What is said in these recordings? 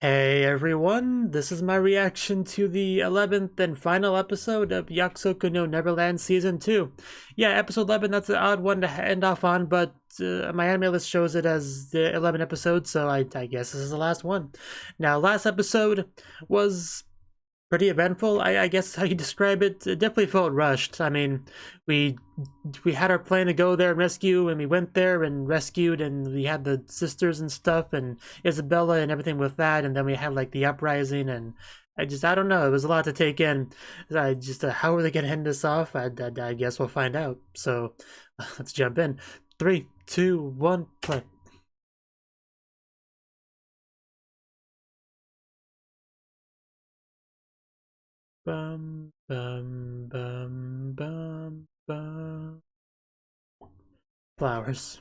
Hey everyone, this is my reaction to the 11th and final episode of Yakusoku no Neverland Season 2. Yeah, episode 11, that's an odd one to end off on, but my anime list shows it as the 11th episode, so I guess this is the last one. Now, last episode was pretty eventful, I guess how you describe it. It definitely felt rushed. I mean, we we had our plan to go there and rescue, and we went there and rescued, and we had the sisters and stuff, and Isabella and everything with that, and then we had like the uprising, and I don't know. It was a lot to take in. I just how are they gonna end this off? I guess we'll find out. So let's jump in. 3, 2, 1, play. Bum bum bum bum bum. Flowers.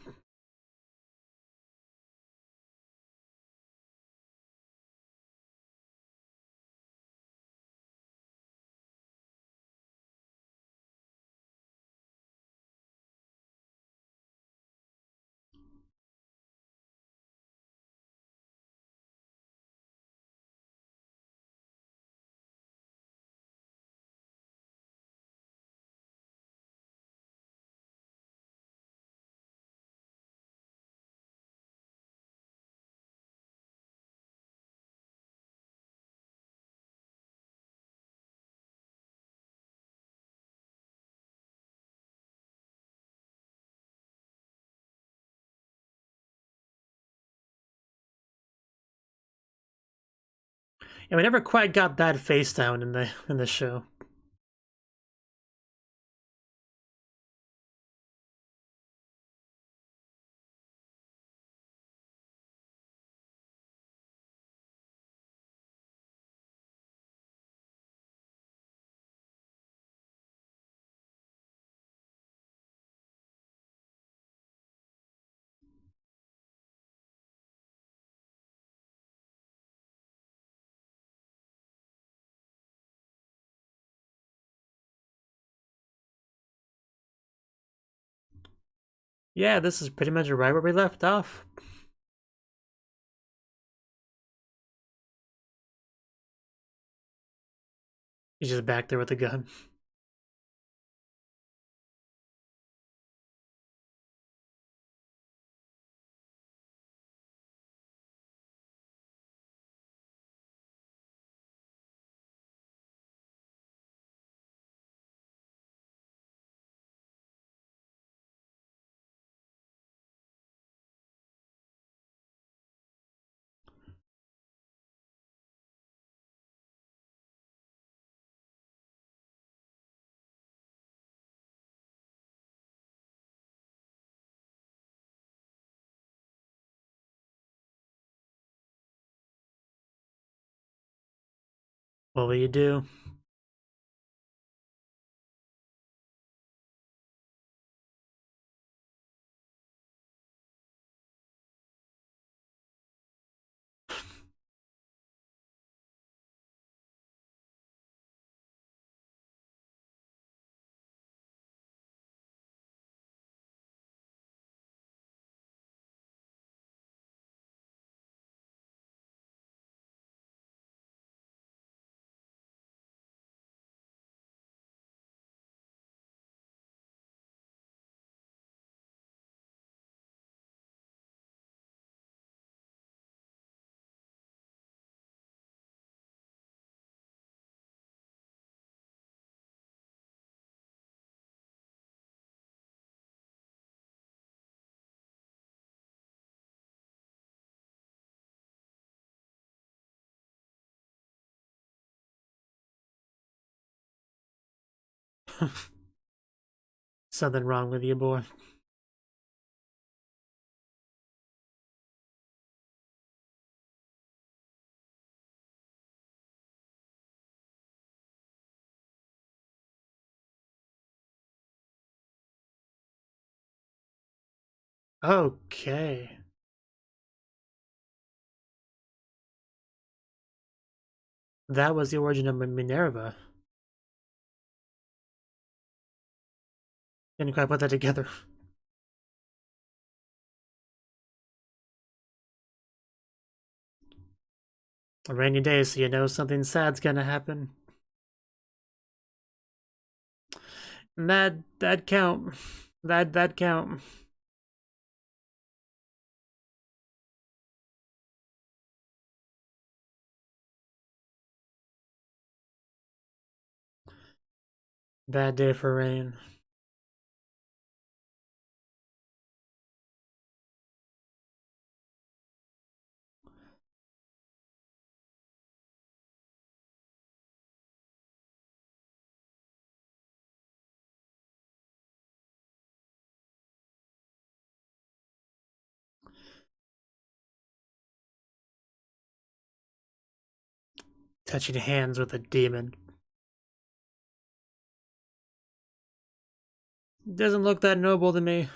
And we never quite got that face down in the show. Yeah, this is pretty much right where we left off. He's just back there with a gun. What will you do? Something wrong with you, boy. Okay. That was the origin of Minerva. Didn't quite put that together. A rainy day, so you know something sad's gonna happen. And that count. That count. Bad day for rain. Touching hands with a demon. Doesn't look that noble to me.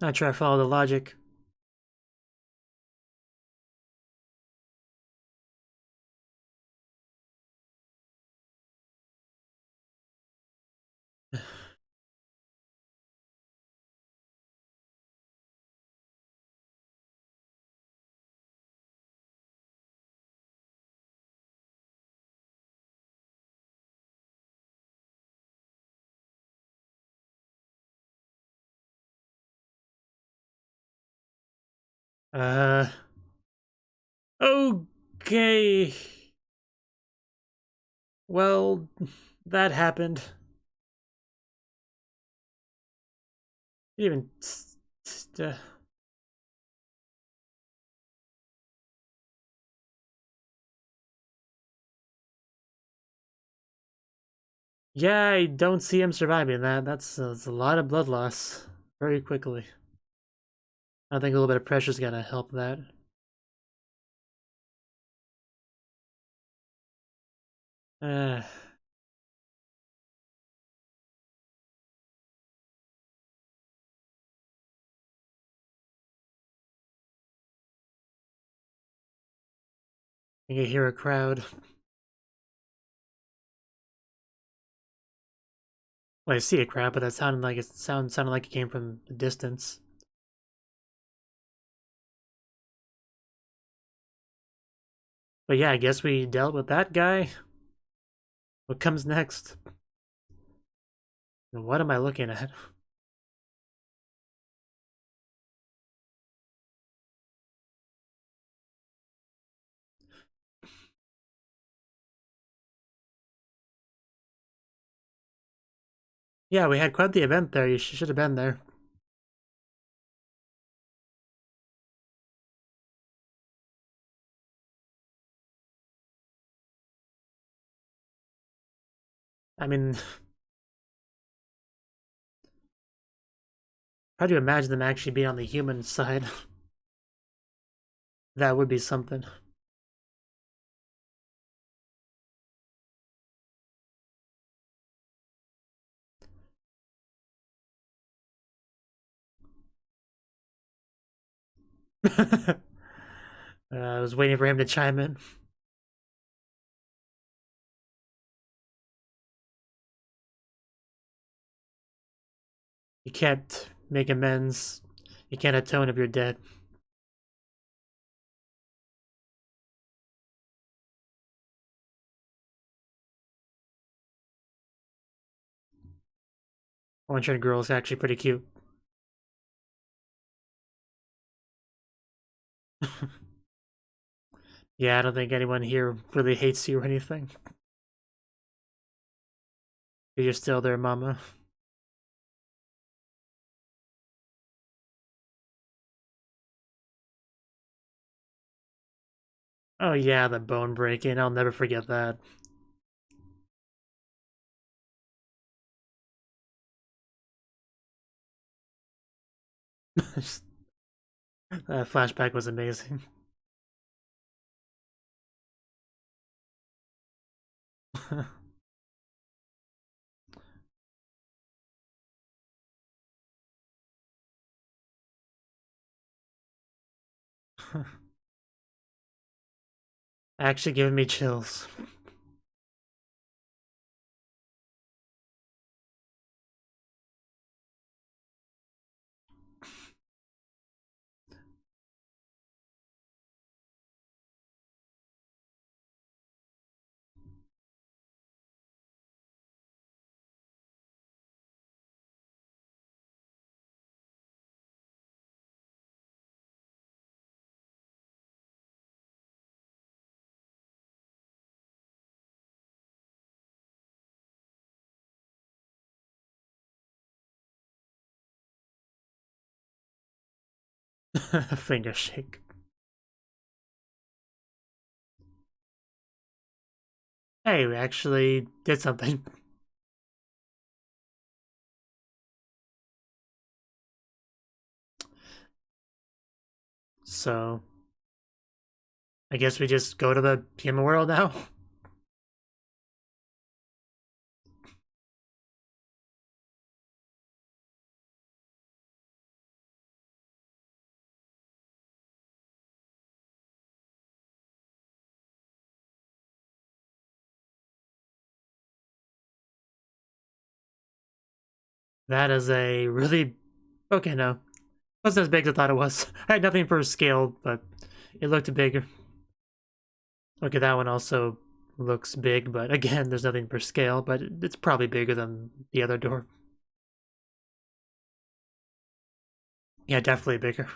Not sure I follow the logic. Uh, okay. Well, that happened. Even. Yeah, I don't see him surviving that. That's a lot of blood loss very quickly. I think a little bit of pressure's gonna help that. Uh, you can hear a crowd. Well, I see a crowd, but that sounded like it came from a distance. But yeah, I guess we dealt with that guy. What comes next? What am I looking at? Yeah, we had quite the event there. You should have been there. I mean, how do you imagine them actually being on the human side? That would be something. I was waiting for him to chime in. You can't make amends. You can't atone if you're dead. Orange-haired girl is actually pretty cute. Yeah, I don't think anyone here really hates you or anything. You're still their mama. Oh yeah, the bone breaking. I'll never forget that. That flashback was amazing. Actually giving me chills. Finger shake. Hey, we actually did something. So, I guess we just go to the human world now? That is a really... Okay, no. Wasn't as big as I thought it was. I had nothing for scale, but it looked bigger. Okay, that one also looks big, but again, there's nothing for scale, but it's probably bigger than the other door. Yeah, definitely bigger.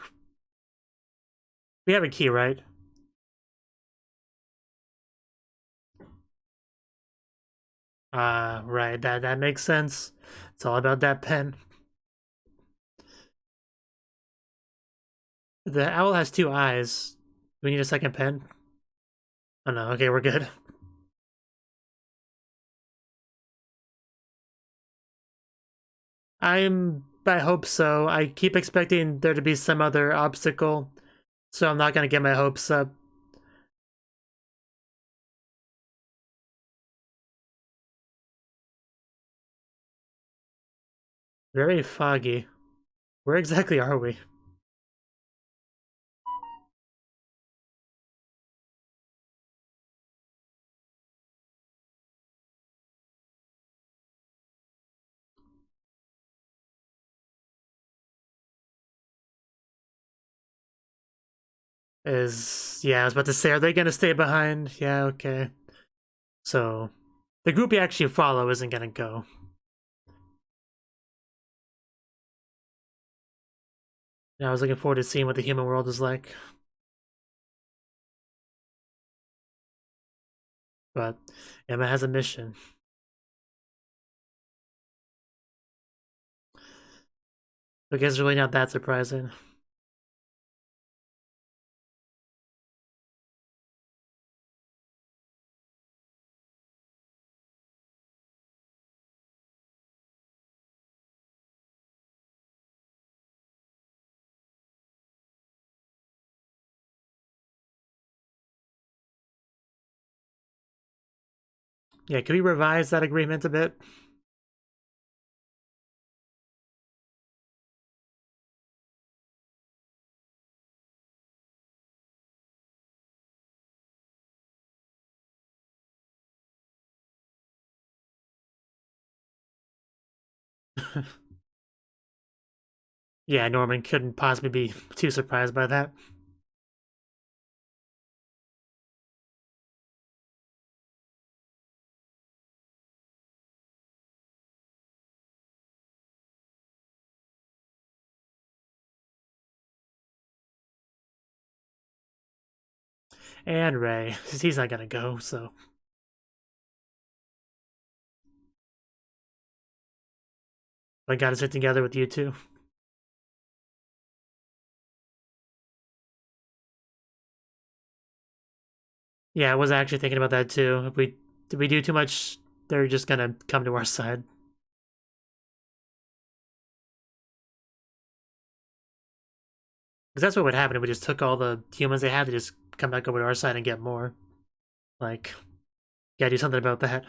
We have a key, right? Right, that makes sense. It's all about that pen. The owl has 2 eyes. Do we need a second pen? Oh no, okay, we're good. I hope so. I keep expecting there to be some other obstacle, so I'm not gonna get my hopes up. Very foggy. Where exactly are we? Yeah, I was about to say, are they gonna stay behind? Yeah, okay. So, the group you actually follow isn't gonna go. Yeah, I was looking forward to seeing what the human world is like. But Emma has a mission. I guess it's really not that surprising. Yeah, can we revise that agreement a bit? Yeah, Norman couldn't possibly be too surprised by that. And Ray, he's not gonna go, so. I gotta sit together with you two. Yeah, I was actually thinking about that too. If we do too much, they're just gonna come to our side. Because that's what would happen if we just took all the humans they had to just come back over to our side and get more. Like, Gotta do something about that.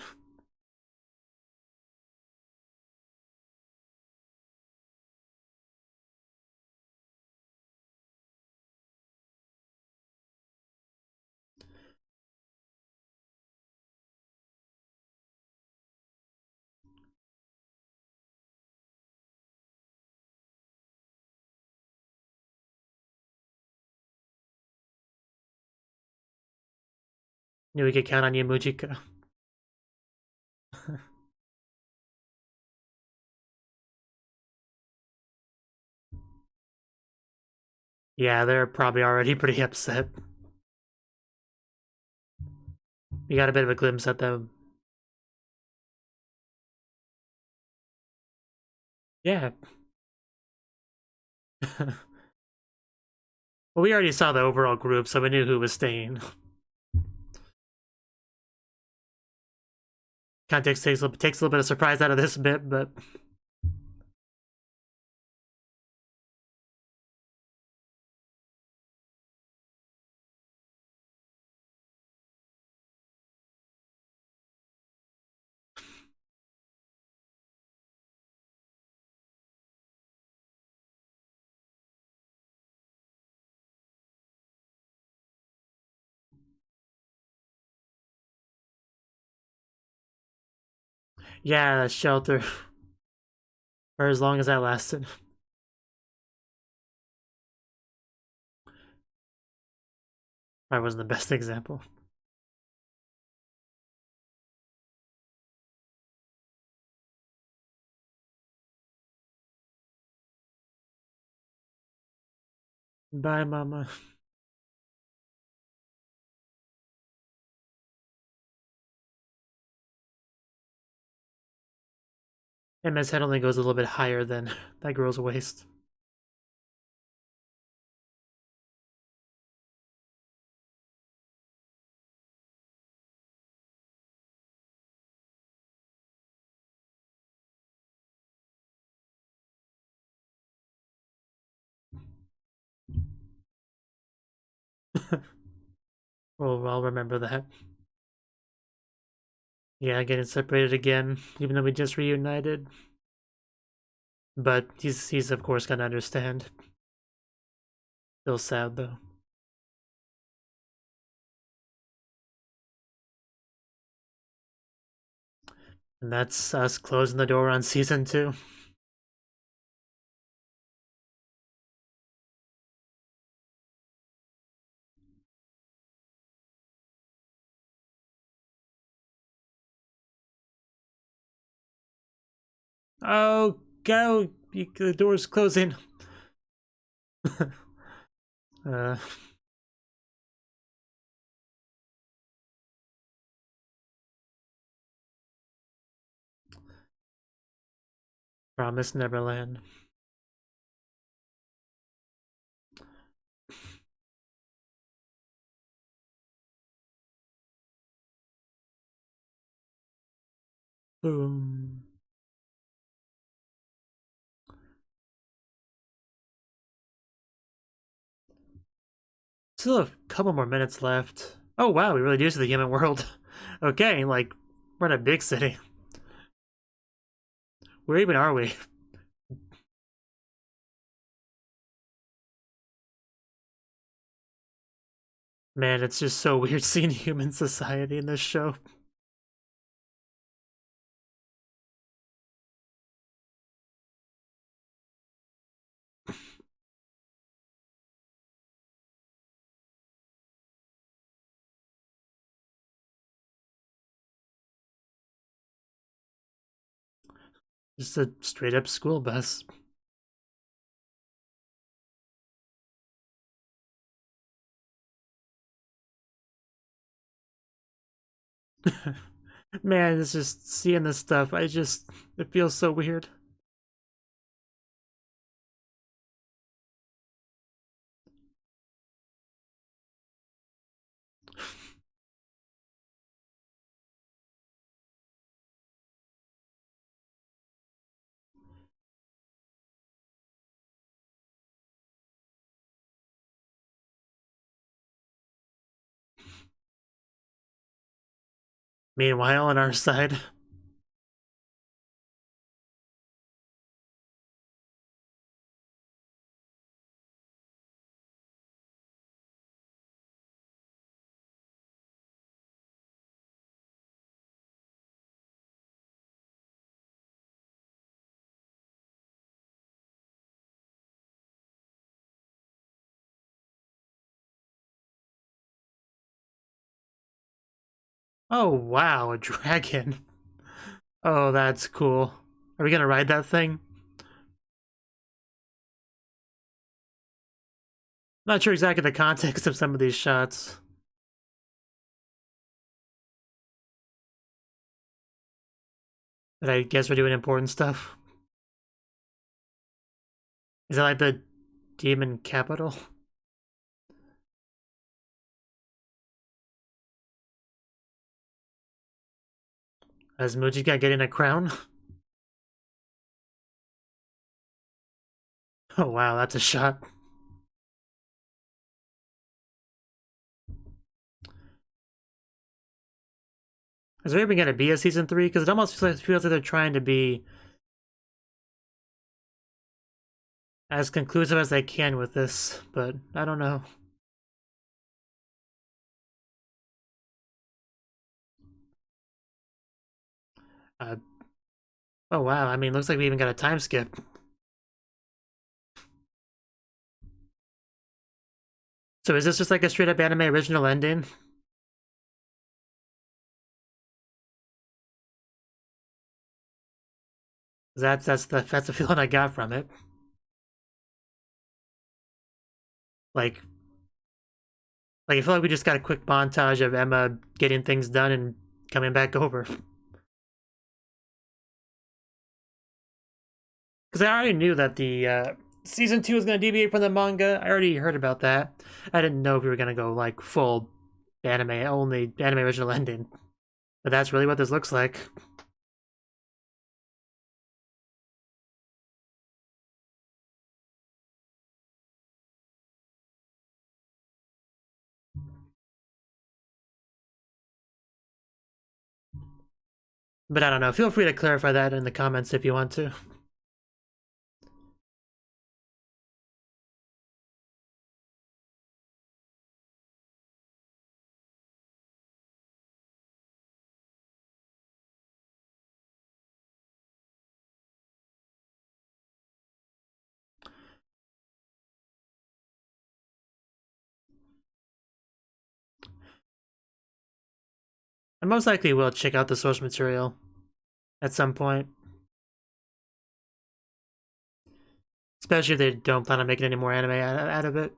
Knew we could count on you, Mujiko. Yeah, they're probably already pretty upset. We got a bit of a glimpse at them. Yeah. Well, we already saw the overall group, so we knew who was staying. Context takes a little bit of surprise out of this bit, but yeah, that shelter for as long as that lasted. Probably wasn't the best example. Bye, mama. And his head only goes a little bit higher than that girl's waist. Well, I'll remember that. Yeah, getting separated again, even though we just reunited. But he's of course gonna understand. Still sad though. And that's us closing the door on season 2. Oh, go! The door's closing. uh, Promise Neverland. Boom. Still a couple more minutes left. Oh wow, we really do see the human world. Okay, like, we're in a big city. Where even are we? Man, it's just so weird seeing human society in this show. Just a straight up school bus. Man, it's just seeing this stuff. It feels so weird. Meanwhile, on our side. Oh, wow, a dragon. Oh, that's cool. Are we gonna ride that thing? Not sure exactly the context of some of these shots. But I guess we're doing important stuff. Is that like the demon capital? Is Mujirou getting a crown? Oh wow, that's a shot. Is there even gonna be a season 3? Because it almost feels like they're trying to be as conclusive as they can with this, but I don't know. Oh wow, I mean, looks like we even got a time skip. So is this just like a straight up anime original ending? That's the feeling I got from it. Like I feel like we just got a quick montage of Emma getting things done and coming back over. Because I already knew that the season 2 was going to deviate from the manga. I already heard about that. I didn't know if we were going to go like full anime only, anime original ending. But that's really what this looks like. But I don't know. Feel free to clarify that in the comments if you want to. I most likely will check out the source material at some point. Especially if they don't plan on making any more anime out of it.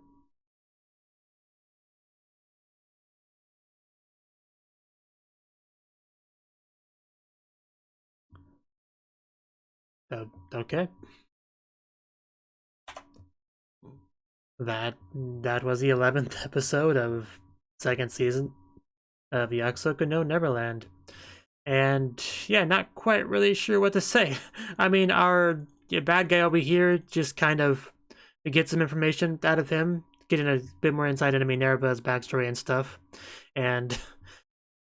Okay. That was the 11th episode of second season of Yakusoku no Neverland. And yeah, not quite really sure what to say. I mean, our bad guy over here just kind of, we get some information out of him, getting a bit more insight into Minerva's backstory and stuff, and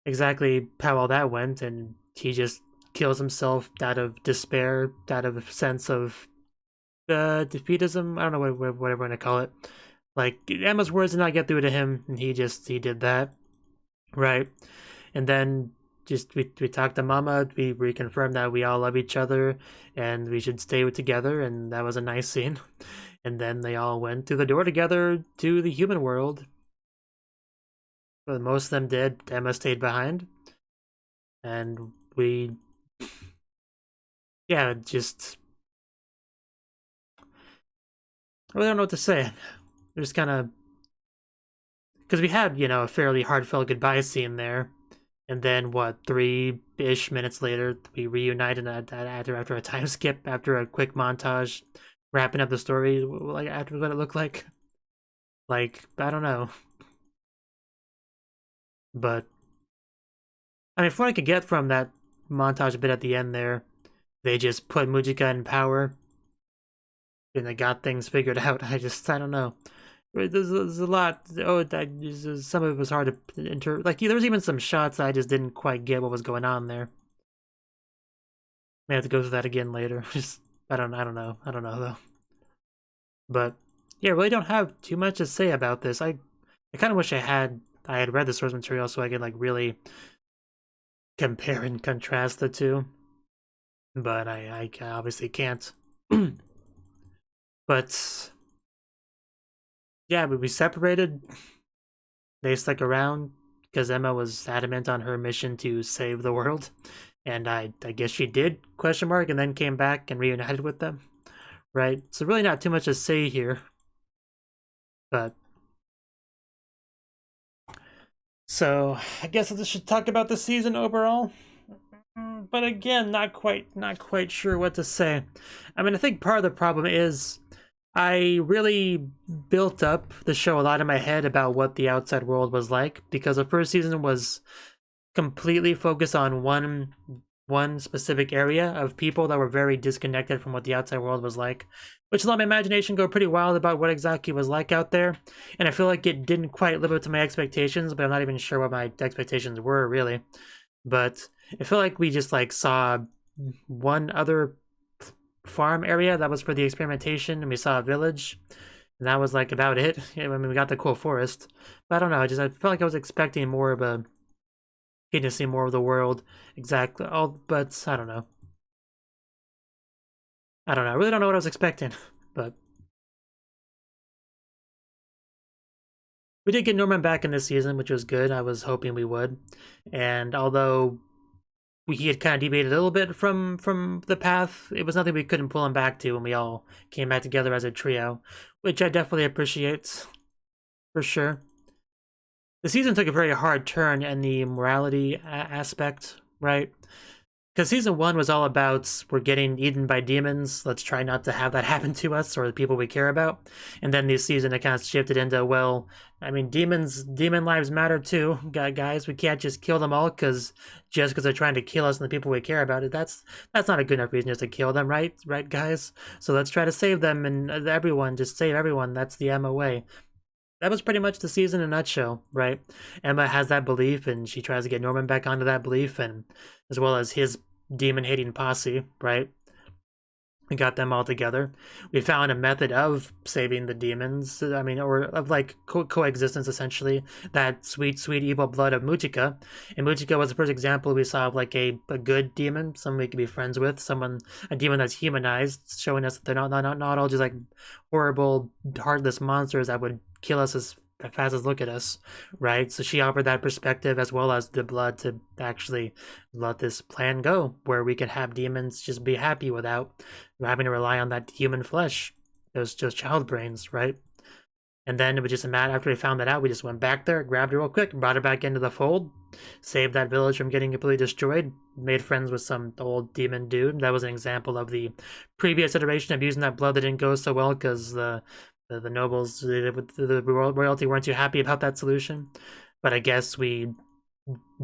exactly how all that went, and he just kills himself out of despair, out of a sense of defeatism. I don't know what we're going to call it. Like, Emma's words did not get through to him, and he did that. Right. And then just we talked to Mama, we reconfirmed that we all love each other and we should stay together, and that was a nice scene. And then they all went through the door together to the human world. But most of them did. Emma stayed behind. And we yeah, just I really don't know what to say. Just kind of because we had, you know, a fairly heartfelt goodbye scene there. And then, what, 3-ish minutes later, we reunited after a time skip, after a quick montage, wrapping up the story, like, after what it looked like. Like, I don't know. But, I mean, from what I could get from that montage bit at the end there, they just put Mujirou in power, and they got things figured out. I don't know. There's a lot. Oh, some of it was hard to like. There was even some shots I just didn't quite get what was going on there. May have to go through that again later. Just I don't know though. But yeah, really don't have too much to say about this. I kind of wish I had read the source material so I could like really compare and contrast the two. But I obviously can't. But yeah, we separated. They stuck around because Emma was adamant on her mission to save the world, and I guess she did, question mark, and then came back and reunited with them, right? So really not too much to say here, but so I guess I should talk about the season overall. But again, not quite sure what to say. I mean, I think part of the problem is I really built up the show a lot in my head about what the outside world was like, because the first season was completely focused on one specific area of people that were very disconnected from what the outside world was like, which let my imagination go pretty wild about what exactly was like out there. And I feel like it didn't quite live up to my expectations, but I'm not even sure what my expectations were really. But I feel like we just like saw one other farm area that was for the experimentation, and we saw a village, and that was like about it. I mean, we got the cool forest, but I don't know. I felt like I was expecting more of a, getting to see more of the world. Exactly. But I don't know. I really don't know what I was expecting, but we did get Norman back in this season, which was good. I was hoping we would, and although he had kind of deviated a little bit from the path, it was nothing we couldn't pull him back to when we all came back together as a trio, which I definitely appreciate, for sure. The season took a very hard turn in the morality aspect, right? Because season 1 was all about we're getting eaten by demons, let's try not to have that happen to us or the people we care about. And then this season it kind of shifted into, well, I mean, demon lives matter too, guys. We can't just kill them all just because they're trying to kill us and the people we care about. That's not a good enough reason just to kill them, right, guys? So let's try to save them, and everyone, just save everyone. That's the MOA. That was pretty much the season in a nutshell, right? Emma has that belief, and she tries to get Norman back onto that belief, and as well as his demon-hating posse, right? We got them all together. We found a method of saving the demons, I mean, or of like coexistence, essentially. That sweet, sweet evil blood of Mujirou. And Mujirou was the first example we saw of like a good demon, someone we could be friends with, a demon that's humanized, showing us that they're not all just like horrible, heartless monsters that would kill us as fast as look at us, right? So she offered that perspective as well as the blood to actually let this plan go, where we could have demons just be happy without having to rely on that human flesh, those child brains, right? And then it was just a matter, after we found that out, we just went back there, grabbed her real quick, brought her back into the fold, saved that village from getting completely destroyed, made friends with some old demon dude. That was an example of the previous iteration of using that blood that didn't go so well because the nobles, the royalty weren't too happy about that solution. But I guess we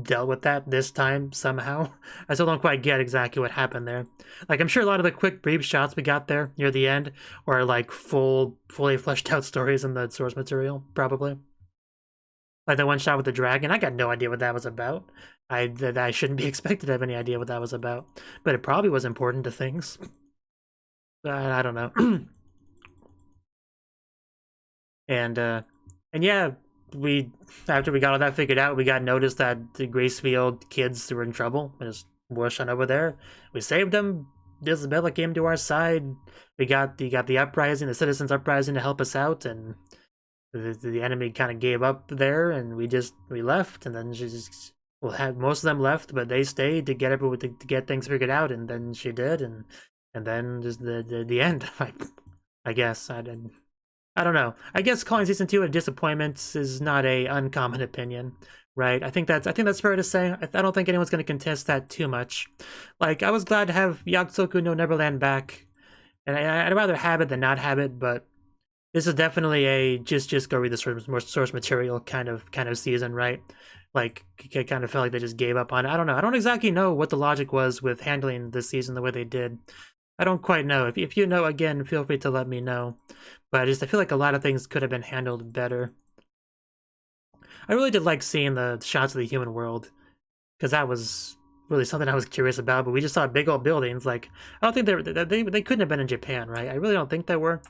dealt with that this time somehow. I still don't quite get exactly what happened there. Like, I'm sure a lot of the quick brief shots we got there near the end are like fully fleshed out stories in the source material, probably. Like the one shot with the dragon, I got no idea what that was about. I shouldn't be expected to have any idea what that was about, but it probably was important to things. I don't know. And yeah, after we got all that figured out, we got notice that the Gracefield kids were in trouble. We just whoosh on over there. We saved them. Isabella came to our side. We got the uprising, the citizens' uprising, to help us out, and the enemy kind of gave up there, and we left. And then most of them left, but they stayed to get everyone to get things figured out, and then she did, and then just the end. I guess I don't know. I guess calling season 2 a disappointment is not a uncommon opinion, right? I think that's fair to say. I don't think anyone's going to contest that too much. Like, I was glad to have Yakusoku no Neverland back, and I'd rather have it than not have it. But this is definitely a just go read the source material kind of season, right? Like, I kind of felt like they just gave up on it. I don't know. I don't exactly know what the logic was with handling this season the way they did. I don't quite know. If you know, again, feel free to let me know. But I feel like a lot of things could have been handled better. I really did like seeing the shots of the human world, because that was really something I was curious about. But we just saw big old buildings. Like, I don't think they couldn't have been in Japan, right? I really don't think they were.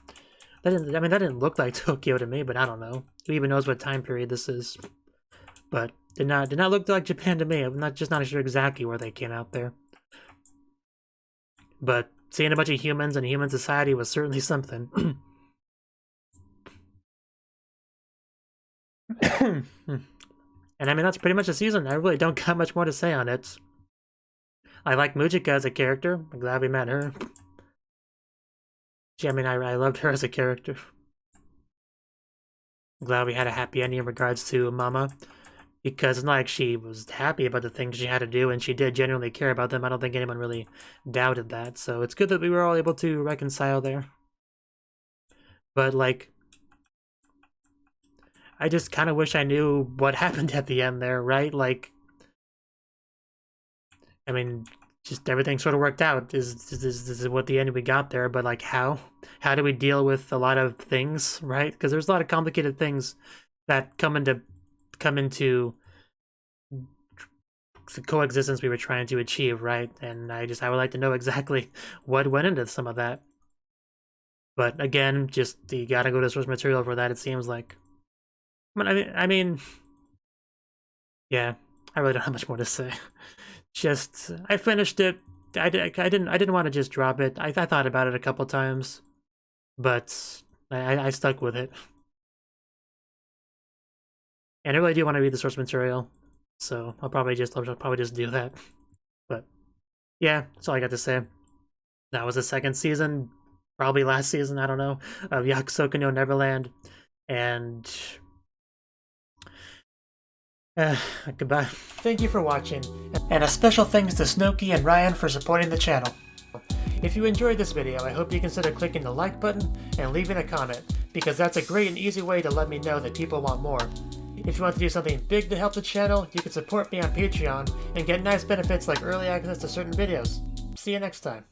That didn't look like Tokyo to me, but I don't know. Who even knows what time period this is? But did not look like Japan to me. I'm not sure exactly where they came out there. But seeing a bunch of humans and human society was certainly something. And I mean, that's pretty much the season. I really don't got much more to say on it. I like Mujika as a character. I'm glad we met her. I mean, I loved her as a character. I'm glad we had a happy ending in regards to Mama. Because it's not like she was happy about the things she had to do, and she did genuinely care about them. I don't think anyone really doubted that. So it's good that we were all able to reconcile there. But, like, I just kind of wish I knew what happened at the end there, right? Like, I mean, just everything sort of worked out. This is what the end we got there, but like how? How do we deal with a lot of things, right? Because there's a lot of complicated things that come into the coexistence we were trying to achieve, right? And I would like to know exactly what went into some of that. But again, just you gotta go to source material for that, it seems like. I mean, yeah, I really don't have much more to say. Just, I finished it. I didn't want to just drop it. I thought about it a couple times, but I stuck with it. And I really do want to read the source material, so I'll probably just do that. But yeah, that's all I got to say. That was the second season, probably last season, I don't know, of Yakusoku no Neverland, and goodbye. Thank you for watching, and a special thanks to Cnouki and Ryan for supporting the channel. If you enjoyed this video, I hope you consider clicking the like button and leaving a comment, because that's a great and easy way to let me know that people want more. If you want to do something big to help the channel, you can support me on Patreon and get nice benefits like early access to certain videos. See you next time.